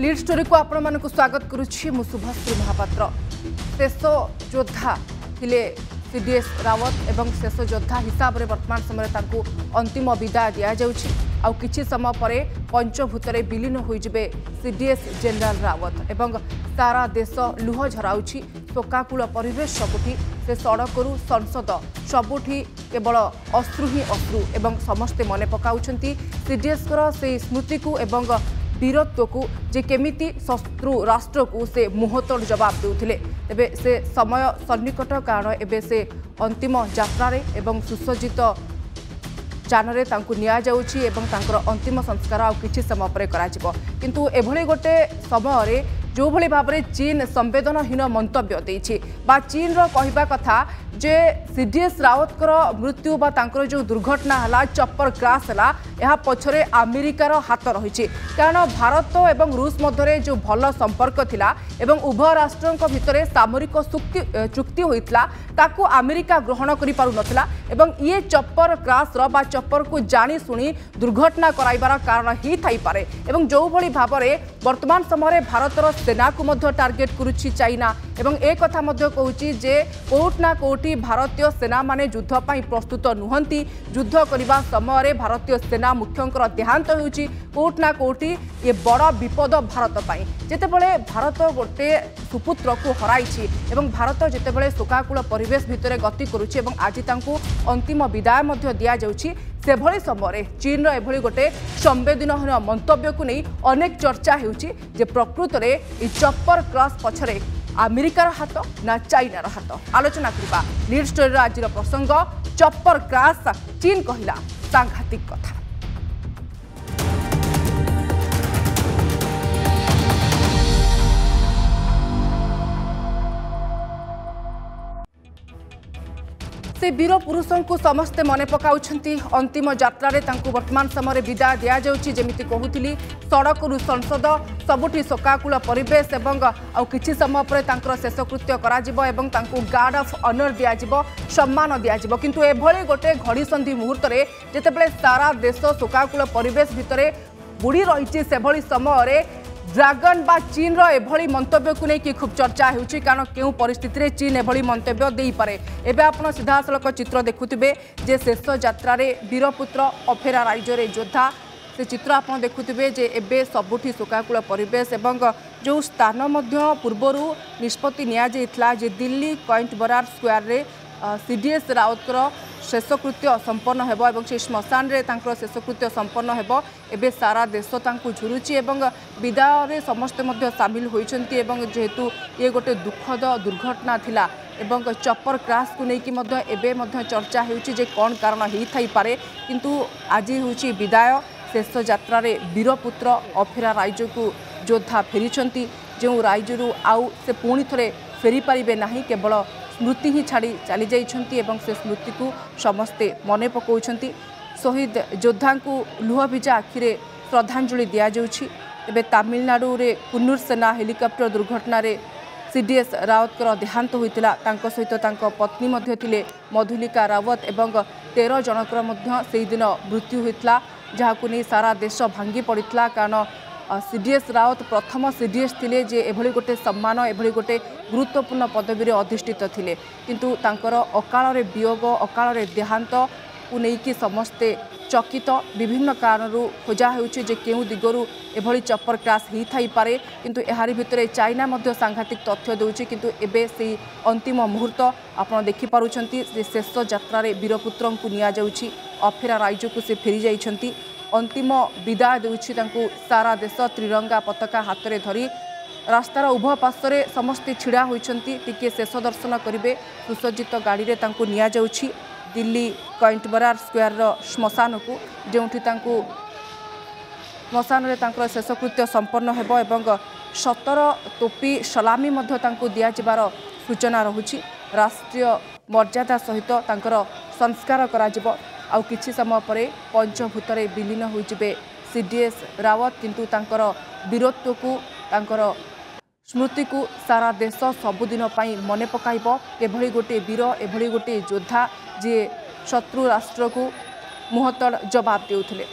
Lead story को आपण मानक स्वागत करुच्ची मु शुभश्री महापात्र। शेष योद्धा थिले सीडीएस रावत एवं शेष योद्धा हिसाब से वर्तमान समय अंतिम विदाय दि जाउछि। आउ किछि समय पर पंचभूतरे विलीन होइजिबे सीडीएस जनरल रावत एवं सारा देश लुह झराउछि। शोकाकूल परिवेश सबुठी से सड़करू संसद सबुठी केवल अश्रु ही अश्रु एवं समस्ते मने पकाउछंती सीडीएस से स्मृति को एवं वीरत्व को जे केमिति शत्रु राष्ट्र को से मुहतोड़ जवाब देउथिले। तेबे से समय सन्निकट कारण एबे से अंतिम यात्रा रे एवं सुसज्जित जानरे तांकु निया जाउछि एवं तांकर अंतिम संस्कार आ किछि समय पर कराजिबो। किंतु एभली गोटे समय रे जो भली भाव में चीन संवेदनहीन मंतव्य देछि बा चीन रो कहबा कथा जे सीडीएस रावत मृत्यु बा तांकर जो दुर्घटना हला चप्पर क्रैश हला यह पछरे अमेरिकार हाथ रही। कारण भारत एवं रूस मध्य जो भल संपर्क थिला एवं उभय राष्ट्रों भितर सामरिक चुक्ति होइतला ताकू अमेरिका ग्रहण करि पारु नथिला एवं ये चप्पर क्रैश रो बा चप्पर को जानी सुनी दुर्घटना कराइबार कारण ही थाई पारे। एवं जो भली भाव में वर्तमान समय भारतर सेना को मध्य टार्गेट करुछि चाइना एवं एक कथा मध्य कहूछि जे कोर्ट ना कोर्टी भारतीय सेना माने युद्ध पई प्रस्तुत नुहंती। युद्ध करबा समय रे भारतीय सेना मुख्यंकर देहांत होउछि कोर्ट ना कोर्टी ये बड़ विपद भारत पई। जेतेबेले भारत गोटे सुपुत्र को हराइछि एवं भारत जेतेबेले शोकाकूल परिवेश भितर गति करुछि एवं आज तांकु अंतिम विदाय मध्य दिया जाउछि से भली समय चीन एभली गोटे संवेदनहीन मंतव्य को नहीं अनेक चर्चा होउछि जे प्रकृत रे इ चप्पर क्रॉस पछरे अमेरिकार हाथ ना चाइनार हाथ। आलोचना करबा लीड स्टोरी आज प्रसंग चप्पर क्रॉस चीन कहिला सांघातिक कथा। से वीर पुरुषों को समस्ते मने पकाउछंती अंतिम यात्रा रे तांको वर्तमान समय विदाय दिया जाउछि। जेमिति कहूतिली सड़करू संसद सबुठी शोकाकूल परिवेश एवं आउ किछि समय पर तांकर शेषकृत्य कराजिबो एवं तांको गार्ड ऑफ ऑनर दिया जिवो सम्मान दिया जिवो। किंतु एभली गोटे घड़ी संधि मुहूर्त रे जेतेबेले सारा देश शोकाकूल परिवेश भितरे बुड़ी रहिछि से भली समय रे ड्रैगन बा चीन रो एभली मंतव्य को लेकिन खूब चर्चा होउछि। कारण केउ परिस्थिति रे चीन एभली मंतव्य देई पारे। एबे आपण सीधासलख चित्र देखुथिबे जे शेष यात्रा रे वीरपुत्र अफेरा राज्य योद्धा से चित्र आपण देखुथिबे जे एबे सबुठी शोकाकूल परिवेश एवं जो स्थान मध्य पूर्वरु निष्पत्ति निया जाइतला जे दिल्ली कॉइंट बरार स्क्वायर रे सीडीएस रावतर शेषकृत्य संपन्न हेबो एवं से श्मशान रे तांकर शेषकृत्य संपन्न हेबो। एबे सारा देश तांकु झुरुची एवं विदाय रे समस्त मध्य शामिल होइछंती एवं जेहेतु ये गोटे दुखद दुर्घटना थिला एवं चप्पर क्रैश को लेकिन मध्य एबे मध्य चर्चा हेउची जे कोन कारण हेई थाई पारे। किंतु आज होउची विदाय शेष यात्रा रे वीरपुत्र अफेरा राज्य को योद्धा फेरिछंती जो राज्यरू आउ से पुणी थरे फेरी पारिबे नाही केवल स्मृति ही छाड़ी चली जाइछंती एवं से स्मृति को समस्ते मने पकाउछंती। शहीद योद्धा को लुह भिजा आखिरे श्रद्धांजलि दिया जाउछि। एबे तमिलनाडु रे कुन्नूर सेना हेलिकॉप्टर दुर्घटना रे सीडीएस रावत देहांत होइतिला। तांको सहित तांको पत्नी मध्य थिले मधुलिका रावत एवं 13 जनकर मध्य सेही दिन मृत्यु होइतिला जहाकु नै सारा देश भांगी पड़ितला। कारण सीडीएस रावत प्रथम सीडीएस थिले जे एभली गोटे सम्मान एभली गोटे गुरुत्वपूर्ण पदवी रे अधिष्ठित थिले। किंतु तांकर अकाल रे वियोग अकाल रे देहांत को लेकिन समस्ते चकित विभिन्न कारणरू खोजा होउछि जे केउ दिगरू एभली चप्पर क्रैश ही थाई पारे। किंतु एहारी भितरे चाइना मध्य सांघातिक तथ्य देउछि। किंतु एबे से अंतिम मुहूर्त आपण देखि पारुछंती जे शेष यात्रा रे वीरपुत्रन को निया जाउछि अफेरा राज्य को से फेरी जाइछंती। अंतिम विदाय देउछि तांको सारा देश त्रिरंगा पताका हाथ में धरी रास्तार उभय पार्श्वे समस्ते छिड़ा होइछंती टिके शेष दर्शन करिवे। सुसज्जित गाड़ी रे तांको निया जाउछि दिल्ली कॉइंट बरार स्क्वायर श्मशान को जोंठी तांको श्मशान रे तांकर शेषकृत्य संपन्न हेबो एवं 17 टोपी सलामी मध्य तांको दिया जिबार सूचना रहुछि। राष्ट्रीय मर्यादा सहित तांकर संस्कार करा जिवो। आउ किछि समय परे पंचभूतरे विलीन होइजिबे सीडीएस रावत। किंतु तांकर वीरत्व को तांकर स्मृति को सारा देश सबुदिन पाई मने पकाइबो। एभली गोटे वीर एभली गोटे योद्धा जे शत्रु राष्ट्र को मुहतड़ जवाब देउथिले।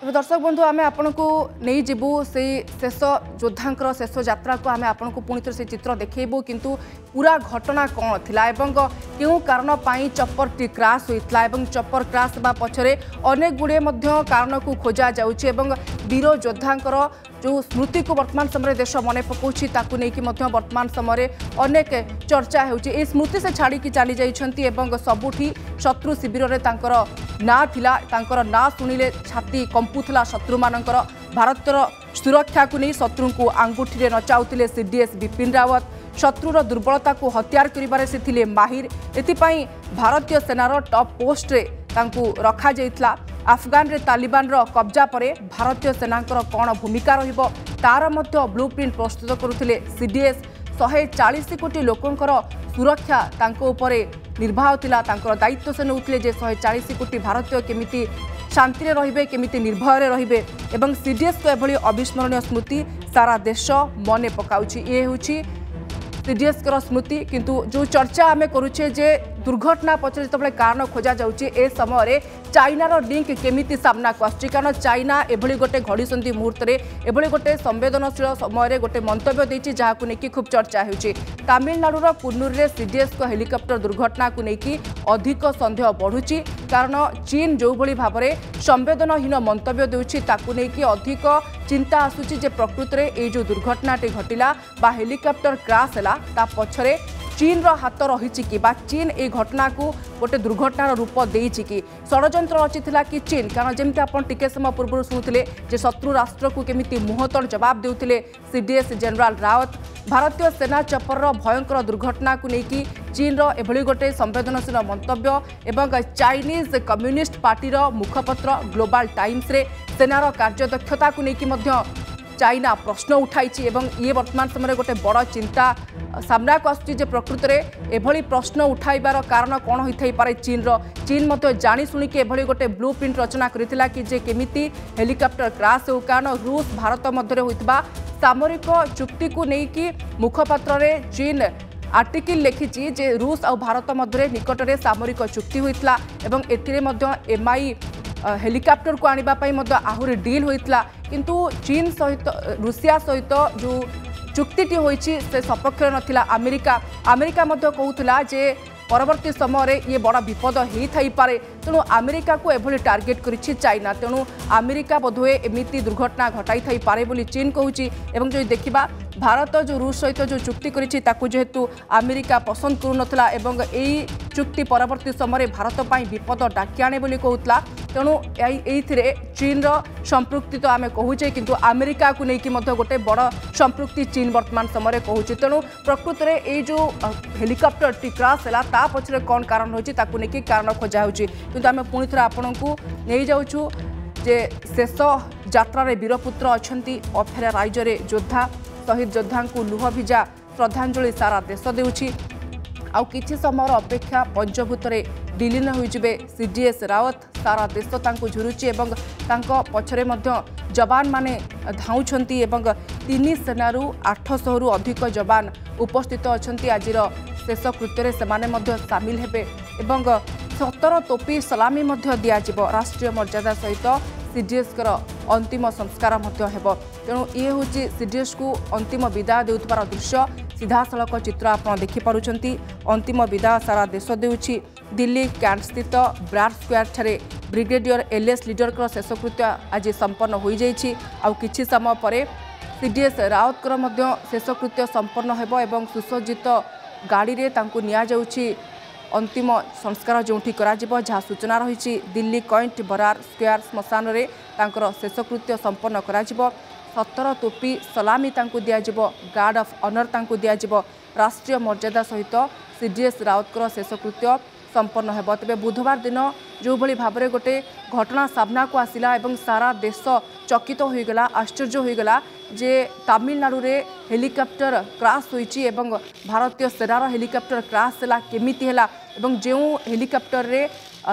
तेज दर्शक बंधु आम आपन को नहीं जीवु से शेष योद्धा शेष यात्रा को आम आपन को पुणी से चित्र देखू किंतु पूरा घटना कौन थिला एवं क्यों कारण चप्पर क्राश होता है चप्पर क्राश होगा पछरे अनेक गुड़े कारण को खोजा जाउछि एवं वीर योद्धांकर जो स्मृति को वर्तमान समय देश मन पकाउछि ताकू नहीं वर्तमान समय अनेक चर्चा होउछि स्मृति से छाड़ी चली जाइछन्ति एवं सबुठी शत्रु शिविर में तांकर ना थिला तांकर ना सुनिले छाती कंपुथला शत्रु मानकर भारतर सुरक्षा को नहीं शत्रु को आंगुठी नचाउतिले सीडीएस बिपिन रावत शत्रुर दुर्बलता को हत्यार करिबारे से थिले माहिर एथिपाई भारतीय सेनार टॉप पोस्ट रे तांकू रखा जाइतला अफगान रे तालिबान रो कब्जा परे भारतीय सेनांकर कौन भूमिका रहिबो तार मध्य ब्लूप्रिंट प्रस्तुत करुथिले सीडीएस 140 कोटी लोकंकर सुरक्षा तांको उपरे निर्वाह थिला तांकर दायित्व से नउथिले जे 140 कोटी भारतीय केमिति शांति रे रहिबे केमिति निर्भय रे रहिबे एवं सीडीएस को एभली अविस्मरणीय स्मृति सारा देश मने पकाउछि ए होछि सीडीएस कर स्मृति किंतु जो चर्चा आम करुचे जे दुर्घटना पछरे जतबले कारण खोजा जाउची ए समय चाइनार लिंक केमिति सामना को आछि कारण चाइना एभली गोटे घड़ीसंधि मुहूर्त रे एभली गोटे संवेदनशील समय गोटे मंतव्य देछि जहाकु नेकी खूब चर्चा हेउची तमिलनाडुर कुन्नूर रे सीडीएस को हेलिकॉप्टर दुर्घटना को नेकी अधिक संदेह बढ़ुची कारण चीन जो भली भाबरे संवेदनहीन मंतव्य देउछि ताकु नेकी अधिक चिंता आसुची जे प्रकृत रे ए जो दुर्घटनाटी घटिला बा हेलिकॉप्टर क्राश हला ता पछरे चीन रो हाथ रही कि चीन ए घटना को गोटे दुर्घटनार रूप देइछि कि षड्यंत्र रचिथिला कि चीन कारण जेमति आपण टिके समय पूर्व शुणुथिले जे शत्रु राष्ट्र को केमिति मुहतड़ जवाब देउथिले सीडीएस जनरल रावत भारतीय सेना चप्पर भयंकर दुर्घटना को लेकिन चीन रो एभली गोटे संवेदनशील मंतव्य एवं चाइनीज कम्युनिस्ट पार्टी रो मुखपत्र ग्लोबल टाइम्स रे सेनार कार्यदक्षता को लेकिन चाइना प्रश्न उठाई ये वर्तमान समय गोटे बड़ चिंता सामना को आसुची प्रकृत में एभली प्रश्न उठाइबार कारण कौन होई पारे चीन जानी शुणिकी एभली गोटे ब्लू प्रिंट रचना करथिला कि जे केमिति हेलिकॉप्टर क्राश हो कारण रूस भारत मध्य होइतबा सामरिक चुक्ति को लेकिन मुखपत्र रे चीन आर्टिकल लिखिछि जे रूस और भारत मध्य निकटरे सामरिक चुक्ति होइतला एवं एथिरे मध्य एमआई हेलिकॉप्टर को आनिबा पई मध्य आहुरी डील होइतला किंतु चीन सहित रूसिया सहित जो चुक्ति होइछि से सपक्ष नथिला अमेरिका मध्य कहूथला जे परवर्ती समय ये बड़ा विपद हो थाई पारे तेणु अमेरिका को एभली टार्गेट करिछि चाइना तेणु अमेरिका बोधवे एमिति दुर्घटना घटाई थाई पारे बोली चीन कहूछि एवं जो देखिबा भारत जो रूस सहित जो चुक्ति करिछि ताकू जेहेतु अमेरिका पसंद करू नथला एवं एई चुक्ति परवर्ती समय भारत पई विपद डाकी आने बोली कहूतला तेणु एइथिरे चीन रो संपृक्ति तो आमे कहूचे किंतु अमेरिका को लेकिन मध्य गोटे बड़ संपृक्ति चीन वर्तमान समय कहूचे तेणु प्रकृत में ये जो हेलिकॉप्टर टी क्राश है ता पछरे कौन कारण होची ताकू लेकिन कारण खोजा होची किंतु आमे पुणी थोड़ा आपण को नहीं जाउछु जे शेष यात्रा रे वीरपुत्र अछंती अफेरा राज्य योद्धा शहीद योद्धा को लुह भिजा श्रद्धांजलि सारा देश देउछि आउ किछि समय अपेक्षा पंचभूत विलीन होइजिबे सीडीएस रावत सारा देश तांको झुरुछि एवं तांको पछरे मध्य जवान माने धाउछंती एवं 3 सेनारू 800 रु अधिक जवान उपस्थित अछंती आजिर शेष कृत्य सेमाने मध्य सामिल हेबे एवं 17 तोपी सलामी मध्य दियाजिबो राष्ट्रीय मर्यादा सहित सीडीएस कर अंतिम संस्कार मध्य हेबो तेणु ये होची सीडीएस को अंतिम विदाय देउतबार दृश्य सीधा सड़क चित्र आप देखिपुंट अंतिम विदाय सारा देश देउछि दिल्ली कैंट स्थित ब्राड स्क्वायर ठारे ब्रिगेडियर एलएस लीडर का शेषकृत्य आज संपन्न हो जाइछि आउ किछि समय पर सीडीएस रावत मध्य शेषकृत्य संपन्न हेबो एवं सुसज्जित गाड़ी रे तांको निया जाउछि अंतिम संस्कार जोठी कराजिबो जहाँ सूचना रही दिल्ली कैंट बरार स्क्वायर श्मशान रे तांकर शेषकृत्य संपन्न कराजिबो 17 तोपी सलामी तांको दियाजिबो गार्ड ऑफ ऑनर तांको दियाजिबो राष्ट्रीय मर्यादा सहित सीडीएस रावत शेषकृत्य संपन्न हेबो तेबे बुधवार दिन जो भली भाबरे गोटे घटना सामना को आसिला एवं सारा देश चकित हो गला आश्चर्य हो गला जे तमिलनाडु रे हेलिकॉप्टर क्राश होइछि एवं भारतीय सेनार हेलिकॉप्टर क्राश हला केमिति हला एवं जो हेलिकॉप्टर रे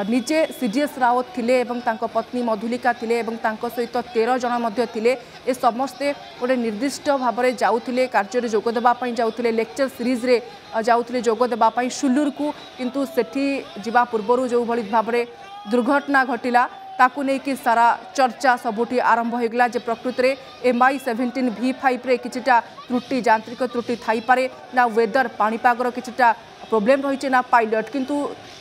निजे सीडीएस रावत थिले एवं तांको पत्नी मधुलिका थिले एवं तांको सहित 13 जन मध्य थिले ए समस्ते गोटे निर्दिष्ट भाव में जाउथिले कार्य जोग देबा पई जाउथिले लेक्चर सीरीज रे जाउथिले जोग देबा पई सुल्लूर को किंतु सेठी जिबा पूर्वरु जो भली भाव में दुर्घटना घटिला ताकू नहीं कि सारा चर्चा सबुठी आरंभ हो गला जे प्रकृत रे MI-17 V5 रे किछटा त्रुटि यांत्रिक त्रुटि थाई पारे ना वेदर पाणीपागर किछटा प्रोब्लेम रही ना पायलट किंतु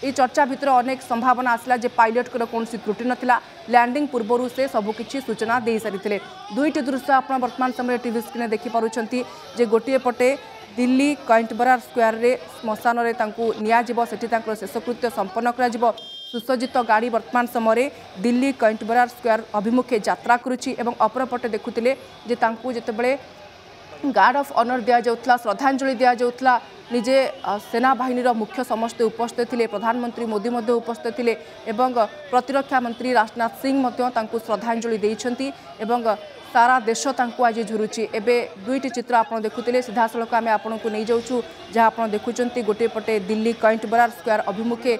ये चर्चा भितर अनेक संभावना आसला जे पायलट को कौन त्रुटि नथिला लैंडिंग पूर्व से सबकि सूचना दे सारी दुईट दृश्य आप वर्तमान समय टीवी स्क्रीन देखि पारुछंती जे गोटे पटे दिल्ली कैंटबरा स्क्वायर रे श्मशान रे तांकू नियाजिबो सेठी तांकर शेषकृत्य संपन्न कराजिबो सुसज्जित गाड़ी वर्तमान समय दिल्ली कैंटबरा स्क्वायर अभिमुखे यात्रा करुछि एवं अपरपटे देखुतिले जे तांकू जेतेबेले गार्ड ऑफ ऑनर दिया जाउतला श्रद्धांजलि दिया जाउतला निजे सेना बाहिनी मुख्य समस्ते उपस्थित थिले प्रधानमंत्री मोदी मध्य उपस्थित थिले एवं प्रतिरक्षा मंत्री राजनाथ सिंह मध्य तांकू श्रद्धांजलि देइछंती एवं सारा देश तांकू आज झुरुची एबे दुईटी चित्र आप देखुतिले सीधा सड़क आम आपन को नहीं जाऊँ जहाँ आप देखुंत गोटे पटे दिल्ली कैंटबरा स्क्वायर अभिमुखे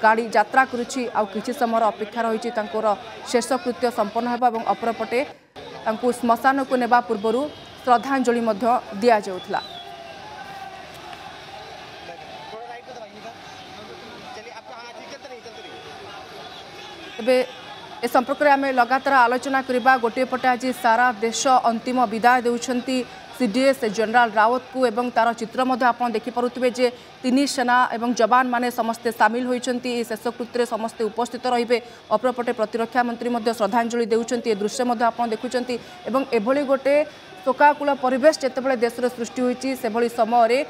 गाड़ी यात्रा करुछि आ किछि समय अपेक्षा रही शेषकृत्य संपन्न होगा और अपरपटे तांकू श्मशान को नेबा पूर्व श्रद्धांजलि दिया जाउतला। ए संपर्क में आम लगातार आलोचना करबा गोटे पटे आज सारा देश अंतिम विदाय देउछंती CDS जनरल रावत को एवं तार चित्र आप देखिपे जे तीन सेना एवं जवान माने समस्ते सामिल होती शेषकृत्य समस्ते उपस्थित रहिबे अपरपटे प्रतिरक्षा मंत्री श्रद्धांजलि देउछंती दृश्य आप देखुंती एवं एभली गोटे शोकाकुल परिवेश जेतेबेले देश में सृष्टि होती से भली समय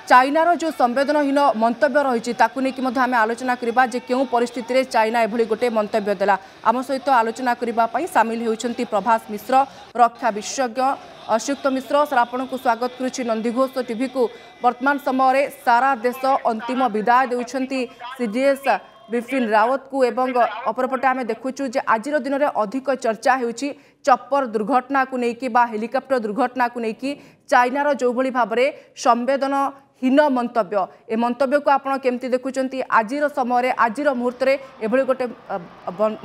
चाइनार जो संवेदनहीन मंतव्य रही आम आलोचना करबा जे क्यों परिस्थिति रे चाइना एभली गोटे मंतव्य देला आम सहित आलोचना करने सामिल होती प्रभास मिश्र रक्षा विशेषज्ञ अश्युक्त मिश्र सर आपन को स्वागत करुछि नंदीघोष टीवी को वर्तमान समय सारा देश अंतिम विदाय देउछंती CDS बिपिन रावत को एवं अपरपटे आम देखुचु जे आज दिन में अधिक चर्चा होउछि चप्पर दुर्घटना को लेकिन बा हेलिकॉप्टर दुर्घटना को लेकिन चाइनार जो भली भाव में संवेदनहीन मंतव्य ए मंतव्य को आपड़ केमती देखुंत आज समय आज मुहूर्त में एभली गोटे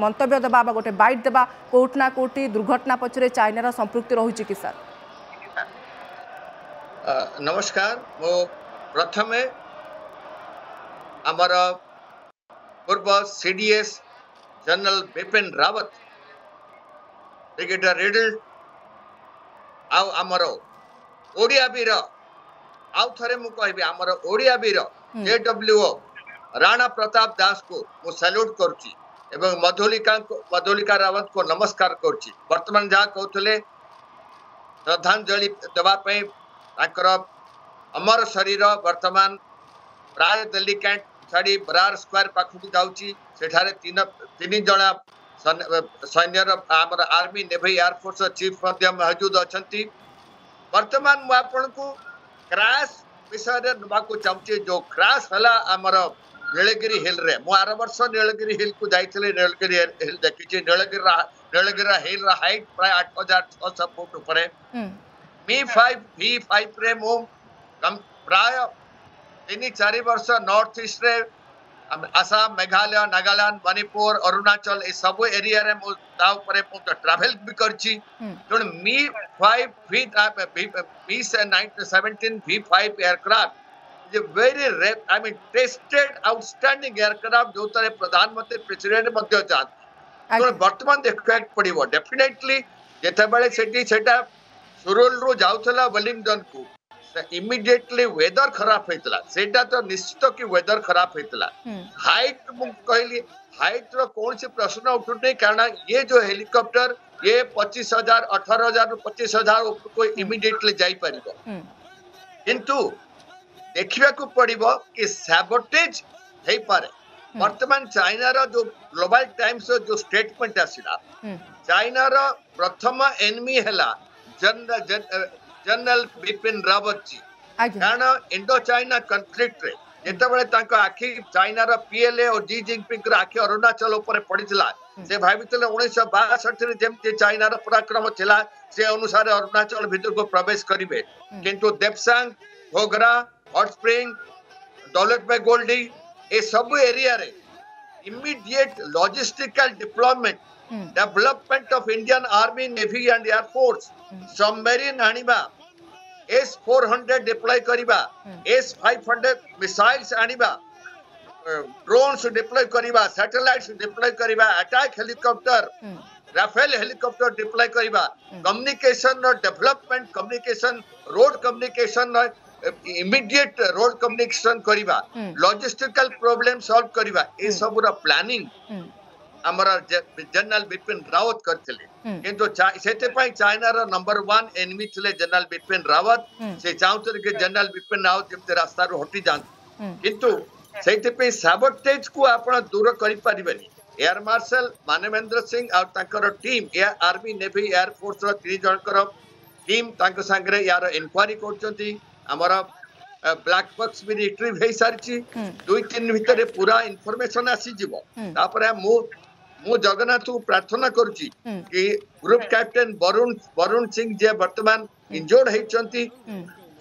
मंतव्य देवा गोटे बाइट देवा कोठना कोठी दुर्घटना पछरे चाइनार संपृक्ति रही कि सर? नमस्कार मो प्रथमे आमर पूर्व CDS general Bipin Rawat brigadier riddle आमर ओडिया वीर आउ थे मुझे आमर ओडिया वीर JWO राणा प्रताप दास को मु सैल्यूट करुच्ची एवं मधुलिका रावत को नमस्कार करुच्ची वर्तमान जहाँ कहते श्रद्धांजलि देवाई अमर शरीर वर्तमान प्राय दिल्ली कैंट छाड़ी बरार स्क्वायर पाखक जाऊँगी सेठारे तीन जना सैन्यर आमर आर्मी नेवी एयरफोर्स चीफ मौजूद अच्छा वर्तमान मुझे को क्रैश विषय नाक चाहूँगी जो क्रैश है आमर नीलगिरी हिल रे मु आर वर्ष नीलगिरी हिल को जाइए नीलगिरी हिल देखी नीलगिरी हिल हाइट प्राय 8600 फुट उपर V5 रे मु प्राय 3-4 वर्ष नॉर्थ ईस्ट रे आसाम मेघालय नागालैंड मणिपुर अरुणाचल ए सब एरिया रे मु ट्रैवल भी करछि तेणु Mi-17 V5 aircraft very I mean tested outstanding aircraft जो तरह प्रधानमंत्री प्रेसिडेंट मध्य चाहते वर्तमान देखा पड़ो डेफिनेटली जितेबाला सेटा सुरुल रु जाऊला वेलिंगटन को इमिडिएटली वेदर खराब होता सेटा तो निश्चित कि वेदर खराब होता हाइट कहली हाइट रो कौन सी प्रश्न उठुनी कारण ये जो हेलिकॉप्टर ये 25,000 18,000 रू 25,000 को इमिडिएटली जाई परिबो किंतु देखिबा को पड़िबो कि सैबोटेज हे पारे वर्तमान चाइना रो जो ग्लोबल टाइम्स जो स्टेटमेंट आसिला चाइना रो प्रथम एनिमी हला जनरल बिपिन रावत जी कारण इंडो चाइना कन्फ्लिक्ट रे जेतेबेले आखि चाइनार PLA और जी जिनपिंग आखि अरुणाचल उपर पड़ता से भाई 1962 जमी चाइनार पराक्रम थिला से अनुसार अरुणाचल भीतर को प्रवेश करेंगे किंतु देवसांग घोघरा हॉट स्प्रिंग दौलत बाई गोल्डी ए सब एरिया रे immediate logistical deployment development of Indian army navy and air force submarine आनिबा S-400 डिप्लॉय करिबा S-500 मिसाइल्स आनिबा ड्रोन्स डिप्लॉय करिबा सैटेलाइट्स डिप्लॉय करिबा attack helicopter Rafale helicopter deploy करिबा communication development communication road communication immediate road communication करिबा logistical problem solve करिबा ए सब रा प्लानिंग हमर जनरल बिपिन रावत करथिले किंतु सेते पई चाइना रा नंबर 1 एनिमी थिले जनरल बिपिन रावत से चाहते कि जनरल बिपिन रावत जब रास्ता रो हटी जान किंतु सेते पई सैबोटेज को आपण दूर करि परिबनी एयर मार्शल मानवेंद्र सिंह और ताकर team air army navy air force रो 3 जनकर टीम तांक संगरे यार इंक्वायरी करचंती हमर ब्लैक बॉक्स भी रिट्रीव हे सारची 2-3 भीतर पूरा इंफॉर्मेशन आसी जीवो तापर मु जगन्नाथ को प्रार्थना करूची कि ग्रुप कैप्टन वरुण सिंह जे वर्तमान इंजोर्ड हेचंती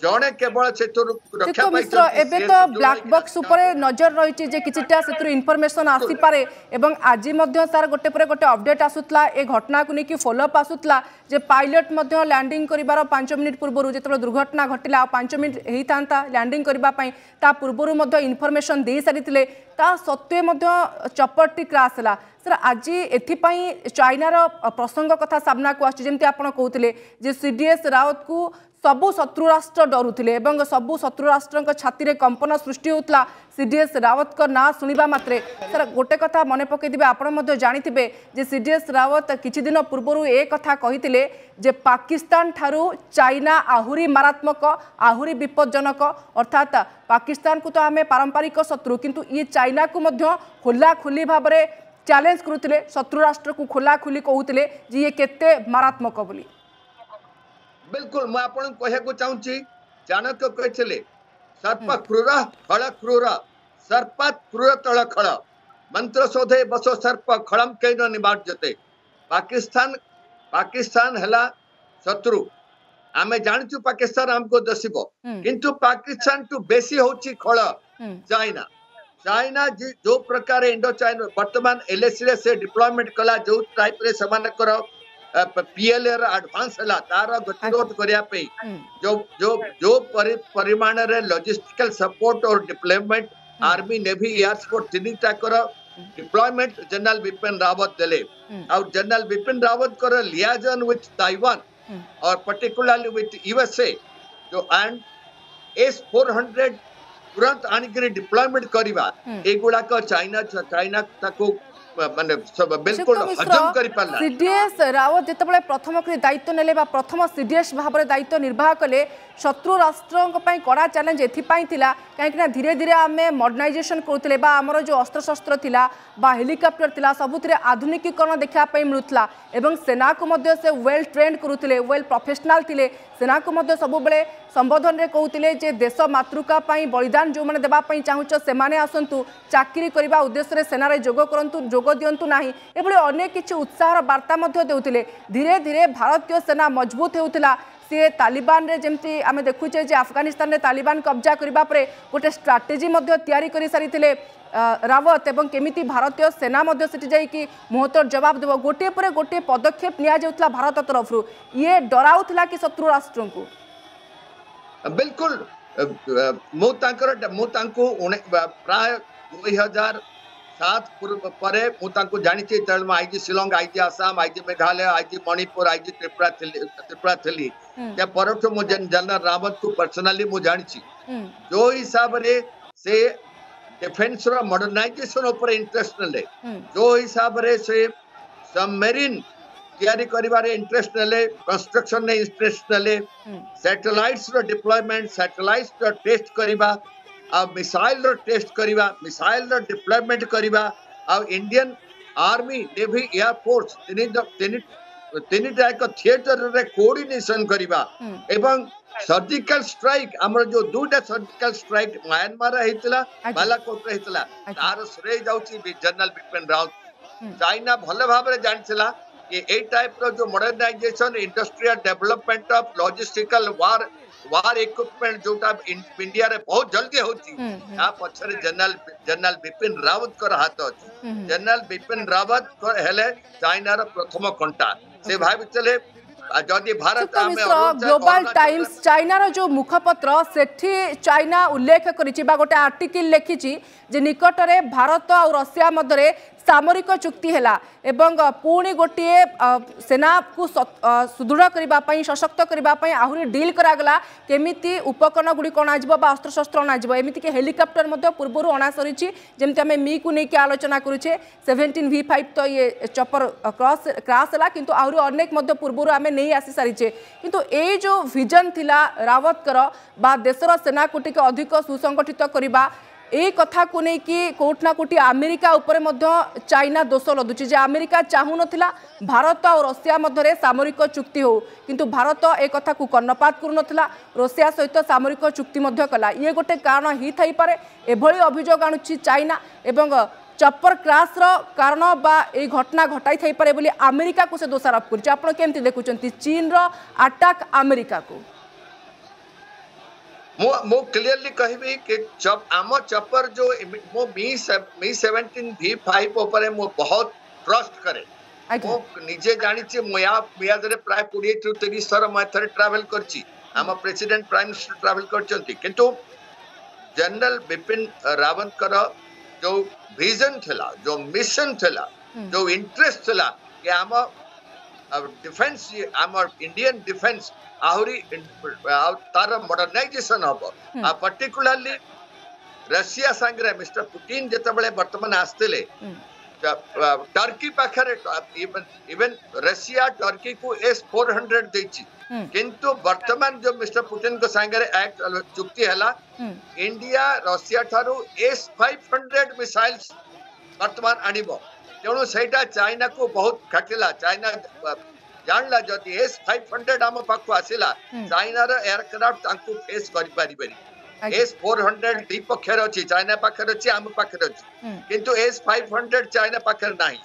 जणे केवल सेतुर रक्षा पाई मिश्र एबे तो ब्लैक बॉक्स ऊपर नजर रही जे किछटा सेतुर इन्फॉर्मेशन आसी पारे एवं आज मध्य सार गोटे परे गोटे अपडेट आसुतला ए घटना को लेकिन फॉलो अप आसुतला जे पायलट मध्य लैंडिंग करिवार 5 मिनिट पूर्व जेतबे दुर्घटना घटिला 5 मिनिट हेई तांता लैंडिंग करबा पई ता पूर्व मध्य इन्फॉर्मेशन दे सारिथिले ता सत्वे मध्य चपटी क्रैश हला सर आज एथिपाई चाइनार प्रसंग कथा सामना को आछि जेमति आपण कहउतिले जे सीडीएस रावत को सबु शत्रु राष्ट्र डरुथिले एवं सबु शत्रु राष्ट्र छाती रे कंपन सृष्टि होतला सीडीएस रावत का ना सुनिबा मात्रे सर गोटे कथा मने पकई दिबे आपण मध्य जानिथिबे जे सीडीएस रावत किछि दिन पूर्वरु ए कथा कहिथिले जे पाकिस्तान ठारू चाइना आहुरी मारात्मक आहुरी विपज्जनक अर्थात पाकिस्तान को तो आमे पारंपरिक शत्रु किंतु ये चाइना को मध्य खोला खुली भाबरे चैलेंज करुथिले शत्रु राष्ट्र को खोला खुली कहउथिले जे ये केते मारात्मक बोली बिल्कुल मैं आपन कहे को चाहूची चाणक्य कहथिले सर्प क्रूर खळ क्रूर सर्पात क्रूर तळ खळ मंत्र शोधे बसो सर्प खळम कैन निबाजते पाकिस्तान हला शत्रु आमे जानचु पाकिस्तान हमको दसिबो किंतु पाकिस्तान टू बेसी होची खळ चाइना जो प्रकार इंडो चाइना वर्तमान एलएसी रे से डिप्लॉयमेंट कला जो टाइप रे समान करो पीएलआर एडवांस हला तार गतिरोध करिया पे जो परिमाण रे लॉजिस्टिकल सपोर्ट और deployment army navy air force तीनटा कर डिप्लॉयमेंट जनरल बिपिन रावत देले और जनरल बिपिन रावत कर लियाजन विथ ताइवान और पर्टिकुलरली विथ यूएसए जो एंड S-400 तुरंत आनिकरी डिप्लॉयमेंट करिवा एगुडा का चाइना ताको माने सब बिल्कुल हजम करि पाला सीडीएस रावत जेतबळे प्रथम करी दायित्व नेले बा प्रथम सीडीएस भाबरे दायित्व निर्वाह कले शत्रु राष्ट्रंक पई कड़ा चैलेंज एथि पई थिला काहेकि धीरे धीरे आमे मॉडर्नाइजेशन करथले बा हमर जो अस्त्र शस्त्र थिला बा हेलिकॉप्टर थिला सबुथिरे आधुनिकीकरण देखा पई मिलुतला एवं सेना को मध्य से वेल ट्रेंड करूथिले वेल प्रोफेशनल थिले सेना को मध्य सब बेले संबोधन रे कहउथिले जे देश मातृका पई बलिदान जो माने देबा पई चाहुच से माने आसंतु चाकरी करबा उद्देश्य रे सेना रे जोग करंतु जोग दियंतु नाही एबळे अनेक किछि उत्साहर वार्ता मध्य देउथिले धीरे धीरे भारतीय सेना मजबूत हेउथिला सी तालिबान रे जेमती आमे देखुचे जे अफगानिस्तान रे तालिबान कब्जा करबा परे गोटे स्ट्रैटेजी मध्य तयारी करि सारिथिले रावत एवं केमिति भारतीय सेना मध्य सेठी जाई कि मुहतर जवाब देबो गोटे परे गोटे पदक्षेप निया जाउतला भारत तरफरु ये डराउतला कि शत्रु राष्ट्र को बिल्कुल मु तांको प्राय 2007 पूर्व परे मु तांको जानिछि तळ IG Shillong IG Assam IG Meghalaya IG Manipur IG Tripura थली या परठो मु जनरल रावत को पर्सनली मु जानिछि जो हिसाब रे से डिफेंस रो मॉडर्नाइजेशन ऊपर इंटरेस्ट ले जो हिसाब रे से सबमरीन तैयारी करिवारे इंटरेस्ट ले कंस्ट्रक्शन ने इंटरेस्ट ले सैटेलाइट्स रो डिप्लॉयमेंट सैटेलाइट्स रो टेस्ट करिवा आ मिसाइल रो टेस्ट करिवा मिसाइल रो डिप्लॉयमेंट करिवा आ Indian army navy air force तीन एक थिएटर रे कोऑर्डिनेशन करिवा एवं सर्जिकल स्ट्राइक हमर जो दुटा सर्जिकल स्ट्राइक म्यांमार हेतला बालाकोट हेतला तार श्रेय जाउची जनरल बिपिन रावत चाइना भले भाबरे जानथिला कि ए टाइप रो जो modernisation industrial development of logistical war equipment जोटा इंडिया रे बहुत जल्दी होची आ पछरे जनरल बिपिन रावत कर हाथ अछि जनरल बिपिन रावत हेले चाइना रो प्रथम कंटा से भाबी चले जदि भारत मिश्र ग्लोबल टाइम्स चाइनार जो मुखपत्र सेठी चाइना उल्लेख करिछि बा गोटे आर्टिकल लिखिछि जे निकटरे भारत और रशिया मध्य सामरिक चुक्ति हैला एवं पुणी गोटे सेना को सुदृढ़ करने सशक्त करने आहरी डील करागला केमिति उपकरण गुड़िक अणाଯିବ बा अस्त्रशस्त्र अणाଯିବ एमितिक हेलिकॉप्टर मध्य पूर्व अणा सरी जमी आम मी को लेकिन आलोचना करुचे 17V5 तो ये चपर क्रॉस है किंतु आहरी अनेक पूर्व आम नहीं आसी सारीचे किंतु ये जो विजन थिला रावतकर बा देशर सेना को टिके अधिक सुसंगठित करबा ए कथा को लेकिन कोर्ट ना कोटी अमेरिका उपरे मध्य चाइना दोष लदुची जे अमेरिका चाहू नथिला भारत और रशिया मध्य सामरिक चुक्ति हो किंतु भारत ए कथा को कर्णपात करू नथिला रशिया सहित सामरिक चुक्ति मध्य कला ये गोटे कारण ही थाई पारे एभली अभियोग आणुची चाइना एवं चपर क्रास कारण बा ए घटना घटाई थाई पारे बोली अमेरिका को से दोषारोप करछि आपण केमति देखुचंती चीन रो अटैक अमेरिका को मो क्लियरली कहबी कि जब आम चपर जो मो मी 17V5 ऊपर मो बहुत ट्रस्ट करे मो निजे जानी छी मोया बियादरे प्राय 20 to 30 थर मैं थरे ट्रैवल करछि आम प्रेसिडेंट प्राइम मिनिस्टर ट्रैवल करछंती किंतु जनरल बिपिन रावत कर जो विजन थिला जो मिशन थिला जो इंटरेस्ट थिला कि आम डिफेंस आम इंडियन डिफेंस आहरी तार मॉडर्नाइजेशन हम पर्टिकुलरली रशिया संगे मिस्टर पुतिन जिते बर्तमान आसते टर्की पाखरे इवन रशिया टर्की को S-400 देछि किंतु वर्तमान जो मिस्टर पुतिन को संगे एक्ट चुक्ति हैला इंडिया रशिया ठारू S-500 मिसाइल्स वर्तमान आनिबो तेणु सेटा चाइना को बहुत घटिला चाइना जानला जदि S-500 आम पाखु आसिला चाइना रो एयरक्राफ्ट तांको फेस करि पारिबेनी S-400 द्विपक्षर अछि चाइना पाखर अछि आम पाखर अछि किंतु S-500 चाइना पाखर नाही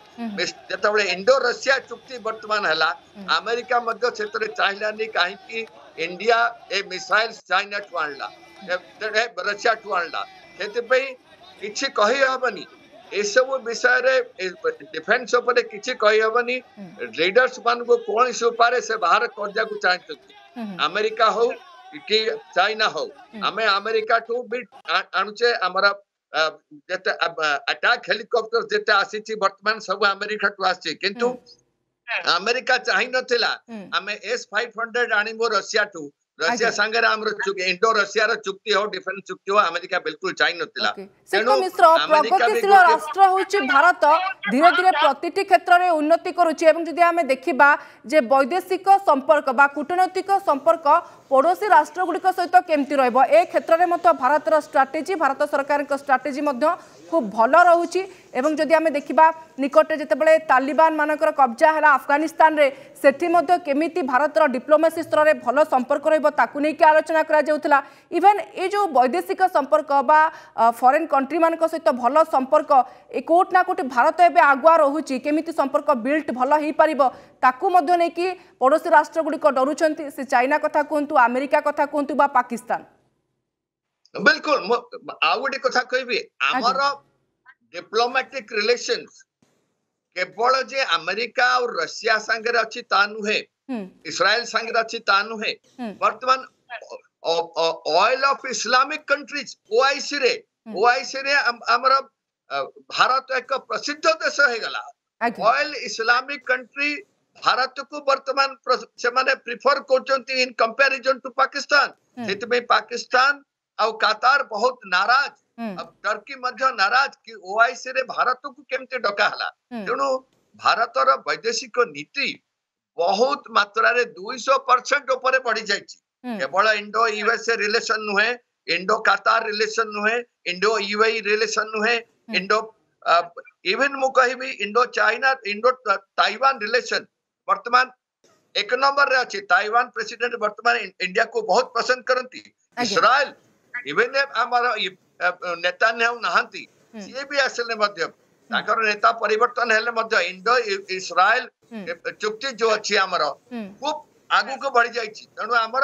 जतबे इंडो रशिया चुक्ति वर्तमान हला अमेरिका मध्य क्षेत्र चाइनानी काहे कि इंडिया ए मिसाइल्स चाइना टु आणला रशिया टु आणला हेते पे किछि कहि हबनी ए सब विषय डिफेंस उपर किछि कहि हबनी लीडर्स मान को कोन से उपारे से बाहर कर्जा को चाहते अमेरिका हो कि चाइना हो हमें अमेरिका टू भी आणुचे हमरा जेते अटैक हेलिकॉप्टर जेते आसी वर्तमान सब अमेरिका टू आसी किंतु अमेरिका चाहि नथिला हमें S-500 आनिबो रशिया टू रशिया संगे इंडो रशिया चुक्ति हो डिफेंस चुक्ति हो अमेरिका बिल्कुल चाहि नथिला तेणु मिश्र प्रगतिशील राष्ट्र होछि भारत धीरे धीरे प्रतिटी क्षेत्र में उन्नति करुछि एवं जदि आमे देखिबा जे वैदेशिक संपर्क बा कूटनैतिक संपर्क पड़ोसी राष्ट्र गुड़िक सहित केमती रहबो ए क्षेत्र में मत भारतर स्ट्राटेजी भारत सरकार स्ट्राटेजी मध्य खूब भल रहुछि एवं जदि आमे देखिबा निकट जेतेबेले तालिबान मानकर कब्जा हैला अफगानिस्तान रे सेठी मध्य केमिति भारतर डिप्लोमेसी स्तर रे भल संपर्क रहबो ताकु नै कि आलोचना करा जाउथला इवन ए जो वैदेशिक संपर्क बा फॉरेन कंट्री मानक सहित भल संपर्क ए कोट ना कोट भारत एबे आगुआ रहुछि केमिति संपर्क बिल्ट भल हेई परिबो ताकु मध्य नै कि पड़ोसी राष्ट्र गुड़िक डरुछंती से चाइना कथा कहतु अमेरिका कथा कहतु बा पाकिस्तान बिल्कुल आ गोटे कथा कहबी हमर डिप्लोमेटिक रिलेशंस केवल जे अमेरिका और रशिया संगे अछि ता नुहे इस्राएल संगे अछि ता नुहे वर्तमान oil of Islamic countries OIC रे हमर भारत एक प्रसिद्ध देश हे गला ऑयल इस्लामिक कंट्री भारत को वर्तमान से माने प्रिफर करचंती इन कंपैरिजन टू पाकिस्तान सेतमे पाकिस्तान और कतार बहुत नाराज अब टर्की मध्य नाराज कि OIC रे भारत को केमते डका हला तेणु भारतर वैदेशिक नीति बहुत मात्रा रे 200% ऊपर बढ़ी जायछि केवल इंडो USA रिलेशन नुहे इंडो कतार रिलेशन नुहे इंडो UAE रिलेशन नुहे इंडो इवन मु कहबी Indo China Indo Taiwan relation वर्तमान एक नंबर रे अछि ताइवान प्रेसिडेंट वर्तमान इंडिया को बहुत पसंद करंती इस्राएल इवन हमारा नेतान्याहु नहांती ये भी असले मध्य ताकर नेता परिवर्तन हेले मध्य इंडो इस्राएल चुक्ति जो अछि हमर खूब आगु को बढ़ी जायछि तणु हमर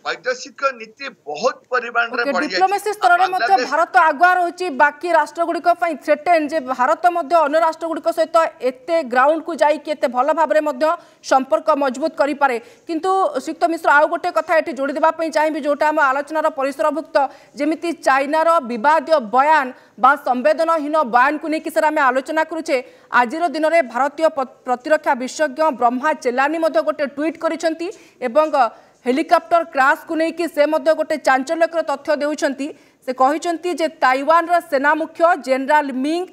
वैदेशिक नीति बहुत परिमाण रे बढ़ डिप्लोमेसी स्तर में भारत आगुआ रही बाकी राष्ट्रगुड़िक थ्रेटेन जे भारत अन्य राष्ट्रगुड़िक सहित एते ग्राउंड को जाइए एते भल भाव में संपर्क मजबूत करें किंतु श्रीयुक्त मिश्र आउ गोटे कथा ये जोड़ी देवाई चाहिए जोटा आम आलोचनार परिसरभुक्त जमी चाइनार विवादीय बयान बा संवेदनहीन बयान को लेकिन सर आम आलोचना करुचे आज दिन में भारतीय प्रतिरक्षा विशेषज्ञ ब्रह्मा चेलानी गोटे ट्वीट करिसेंती एवं हेलिकॉप्टर क्रैश को लेकिन से गोटे चांचल्यकर तथ्य देउछंती से कहिसेंती जे ताइवान रा सेना मुख्य जनरल मिंग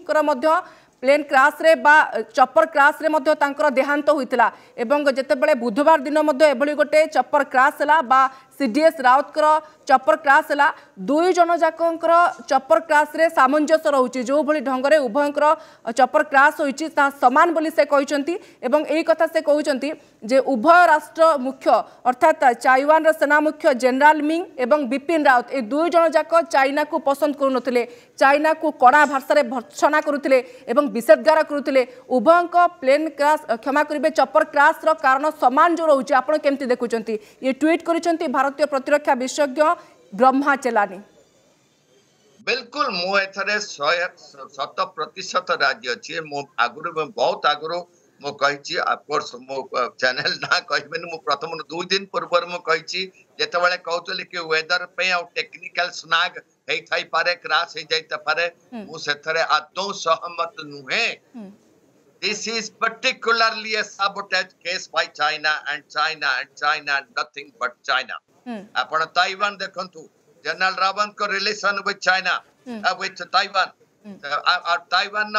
प्लेन क्रैश रे बा चप्पर क्रैश रे मध्य तांकर देहांत होइतिला एवं जेतेबेले बुधवार दिन मध्य एभली गोटे चप्पर क्रैश हला बा सीडीएस राउतकर चप्पर क्रैश हला दुई जन जाकंकर चप्पर क्रैश रे सामंजस्य रहउची जो भली ढंगरे उभयंकर चप्पर क्रैश होइची ता समान बोली से कहिसेंती एवं एई कथा से कहिसेंती जे उभय राष्ट्र मुख्य अर्थात ताइवान रा सेना मुख्य जनरल मिंग एवं बिपिन राउत ए दुई जन जाक चाइना को पसंद करू नथिले चाइना को कड़ा भाषा रे भर्त्सना करुथिले एवं विषेदगार करुथिले उभयंक प्लेन क्रैश क्षमा करिवे चप्पर क्रैश रो कारण समान जो रहउची आपण केमती देखुचंती ये ट्वीट करिसेंती भारतीय प्रतिरक्षा विशेषज्ञ ब्रह्मा चेलानी बिल्कुल मु एथरे 100% राज्य अछि मु आगुरु बहुत आगुरु मु कहिछि ऑफकोर्स मु चैनल ना कहबेन मु प्रथम 2 दिन पूर्व मु कहिछि जेतेबेले कहतले कि वेदर पे और टेक्निकल स्नैग हेइ थाई पारे क्रैश हे जाइत पारे मु सेथरे आदौ सहमत नुहे This is particularly a sabotage case by China and nothing but China. Upon Taiwan, the country, General Ravan ko relation with China, with Taiwan. Taiwan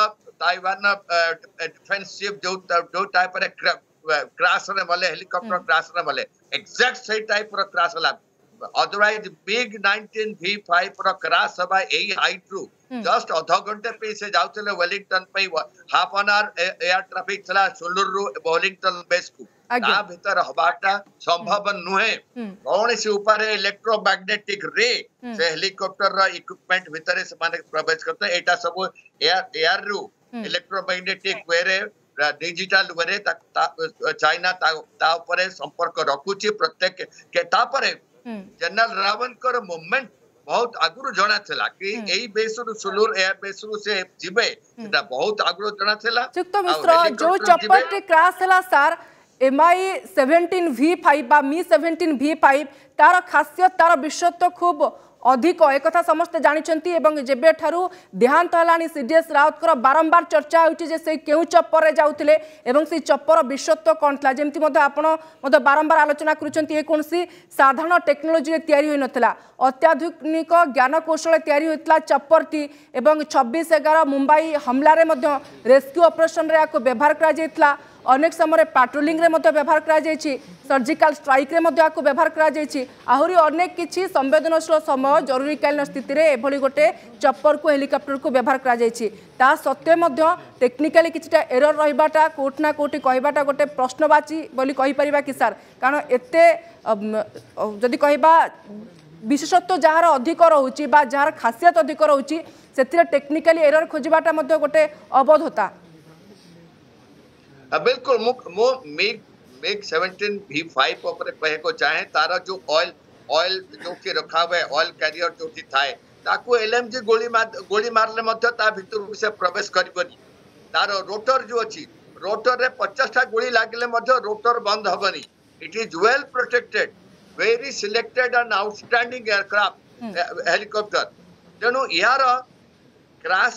defensive do type of crash वाले helicopter crash वाले exact same type of crash वाला. Otherwise, big 19V5 pro crash हवा यही height रू just आधा घंटे पे से जाउतले वेलिंगटन पे half an hour air traffic चला सुलुर रू वेलिंगटन बेस को ता भीतर हवाटा संभव नुहे कौन से ऊपर इलेक्ट्रोमैग्नेटिक रे से हेलीकॉप्टर रा इक्विपमेंट भीतर से माने प्रवेश करते एटा सब एयर रू इलेक्ट्रोमैग्नेटिक वे रे डिजिटल वे रे चाइना ता ऊपर संपर्क रखुची प्रत्येक के ता पर जनरल रावण कर मूवमेंट बहुत आगुरु जना थला कि एई बेसरु सुलुर एयर बेसरु से जिबे सेटा बहुत आगुरु जना थला चित्त मिश्र जो चप्पर के क्रैश हला सर Mi-17V5 बा Mi-17V5 तार खासियत तार विशेषत्व खूब अधिक एक समस्त जानते जेबे ठारू देहांत हलानी सीडीएस राउतकर बारंबार चर्चा होती जे से केउ चप्पर जाउथिले एवं से चप्पर विशेषत्व कौन था जमती आपण बारंबार आलोचना करुछंती कौन सी साधारण टेक्नोलोजी तैयारी होई नथला अत्याधुनिक ज्ञान कौशल तैयारी होइतला चप्परटी एवं 26/11 मुंबई हमला रे मध्य रेस्क्यू ऑपरेशन रे याको व्यवहार करा जायतला अनेक समय पैट्रोलिंग रे मध्य व्यवहार करा जायछि सर्जिकल स्ट्राइक रे मध्य याको व्यवहार करा जायछि आहुरी अनेक किछि संवेदनशील समय जरूरीकालीन स्थिति रे एभली गोटे चप्पर को हेलिकॉप्टर को व्यवहार करा जायछि ता सत्वे मध्य टेक्निकली किछटा एरर रहिबाटा कोट ना कोटी कहबाटा गोटे प्रश्नवाची बोली कहि परिबा कि सर कारण एते जदि कहबा विशेषत्व जार अधिक रहुछि बा जार खासियत अधिक रहुछि सेथिरे टेक्निकली एरर खोजिबाटा मध्य गोटे अवबोधता बिल्कुल मो Mi-17V5 ऊपर कहे को चाहे तारा जो ऑयल जो कि रखा हुआ है ऑयल कैरियर जो कि थाए ताको एलएमजी गोली मारले मध्य ता भीतर से प्रवेश करबनी तार रोटर जो अछि रोटर रे 50 टा गोली लागले मध्य रोटर बंद हबनी it is well protected very selected and outstanding aircraft helicopter तेणु यार क्रैश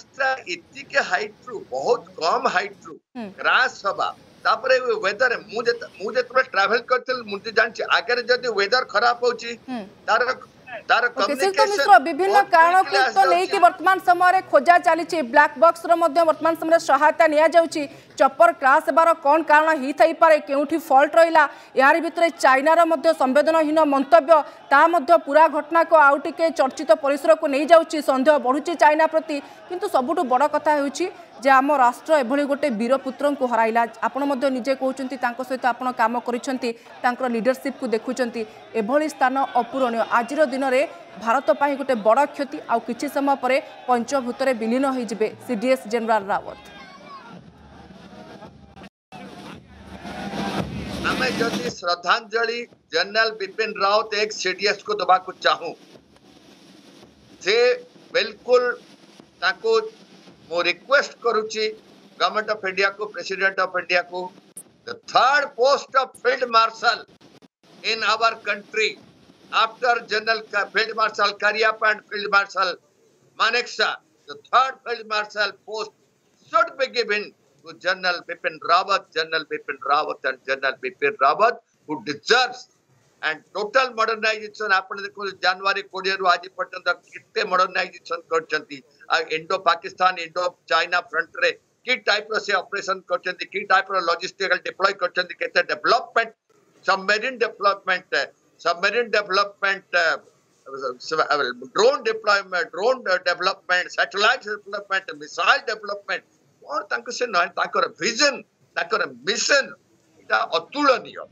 इति के हाइट रू बहुत कम हाइट रू क्रैश हबा तापरे वेदर मु जे ट्रैवल करथिल मुझे जानछि आगे जदी वेदर खराब होछि तार कम्युनिकेशन विभिन्न कारण को लेके वर्तमान समय खोजा चली ब्लैक बॉक्स वर्तमान समय सहायता निया जाउछि चप्पर क्रैश बार कौन कारण ही थई पारे केउठी फॉल्ट रहिला यार भितरे चाइनार मध्य संवेदनहीन मंतव्य ता मध्य पूरा घटना को आउ टिके चर्चित परिसर को नहीं जाउछि संदेह बढ़ुछि चाइना प्रति किंतु सबुठु बड़ कथा होउछि जे आम राष्ट्र एभली गोटे वीरपुत्र को हराइला आपण मध्य निजे कहउछंती तांको सहित आपण काम करिसंती तांकर लीडरशिप को देखुचंती एभली स्थान अपूरणीय आजिर दिन में भारत पाई गोटे बड़ क्षति आउ किछि समय परे पंचभूत रे विलीन होई जिबे सीडीएस जनरल रावत आमे जदि श्रद्धांजलि जनरल बिपिन रावत एक सीडीएस को दबा को चाहूं से बिल्कुल ताको मो रिक्वेस्ट करूची गवर्नमेंट ऑफ इंडिया को प्रेसिडेंट ऑफ इंडिया को the third post of field marshal in our country after general field marshal Cariappa and field marshal Manekshaw, the third field marshal post should be given to General Bipin Rawat and General Bipin Rawat who deserves and total modernization आपण देखो जनवरी 20 रु आज पर्यंत कितने modernization करचंती Indo Pakistan Indo China front रे की type रो से ऑपरेशन करचंती की टाइप रो लॉजिस्टिकल डिप्लॉय करचंती केते development submarine development drone deployment drone development satellite development missile development और तांको से न ताकर विजन ताकर मिशन इटा अतुलनीय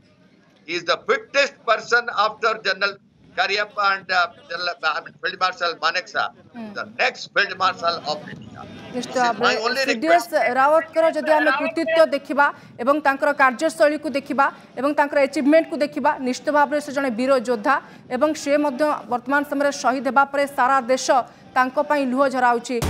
he is the fittest person after General Cariappa and General Field Marshal Manekshaw, the next Field Marshal of India. CDS Rawat जदि आम कृतित्व देखा एवं तांकर कार्यशैली को देखा एवं तांकर अचिवमेंट को देखा निश्चित भाव में से जड़े वीर योद्धा एवं से वर्तमान समय शहीद होगा सारा देश तांको पई लुह झराउछि।